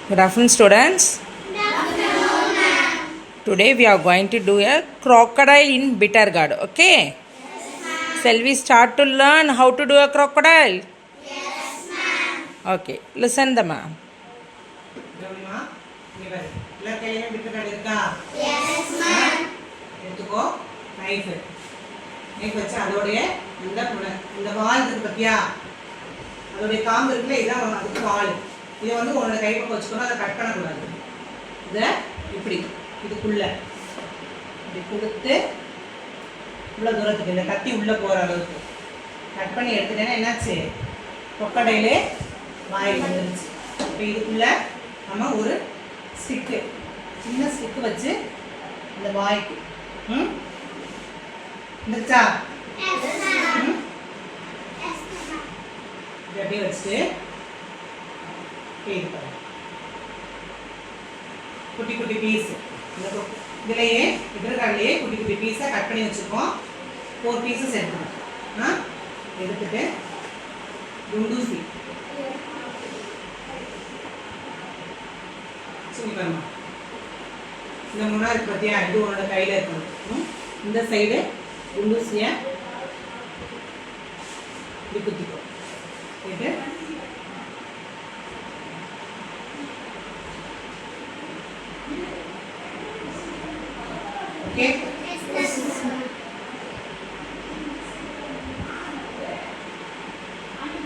Good afternoon, students. Today we are going to do a crocodile in bitter gourd. Okay? Shall we start to learn how to do a crocodile? Yes, ma'am. Okay. Listen the ma'am. Yes, ma'am. எடுத்துக்கோ knife வச்சு அதோடைய இந்த வால் இருக்கு பத்தியா, அதோடைய காம்பு இருக்குல்ல, இதான் அதுக்கு வால். இதை வந்து உன்னோட கைப்பக்கம் வச்சுக்கணும், அதை கட் பண்ணக்கூடாது. இதை இப்படி இதுக்குள்ள இப்படி கொடுத்து இவ்வளோ தூரத்துக்கு இந்த கத்தி உள்ளே போகிற அளவுக்கு கட் பண்ணி எடுத்துட்டேன்னா என்னாச்சு, கொக்கடையிலே வாய் வந்துருச்சு. இப்போ இதுக்குள்ள நம்ம ஒரு ஸ்டிக்கு, சின்ன ஸ்டிக்கு வச்சு இந்த வாய்க்கு வந்துருச்சா, இது அப்படியே வச்சுட்டு இது பண்ணு. குட்டி குட்டி பீஸ் இதுலேயே எதிர்காலையே குட்டி குட்டி பீஸாக கட் பண்ணி வச்சுருக்கோம். 4 பீசஸ் எடுத்துக்கணும். எடுத்துட்டு குண்டூசி சொல்லி பாருமா, இந்த முன்னா இருக்கு பார்த்தியா, இது உன்னோட கையில் இருக்கணும். இந்த சைடு குண்டூசியை இப்படி குத்திக்கோ. இது ஓகே.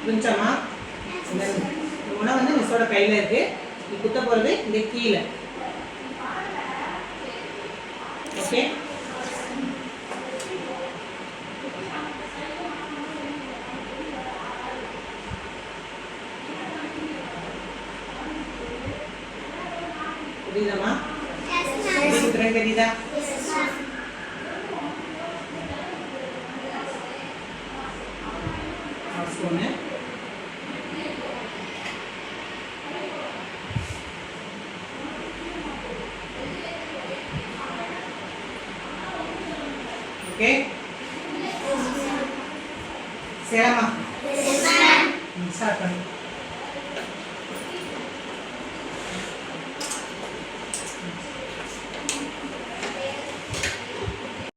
புரிஞ்சாமா? இந்த முனை வந்து மிஸ்ஸோட கையில் இருக்கு. நீ குத்த போகிறது இந்த கீழே. ஓகே. புரியுதாமா? தெரியுதா? ஓகே. சரிம்மா, ஸ்டார்ட் பண்ணு.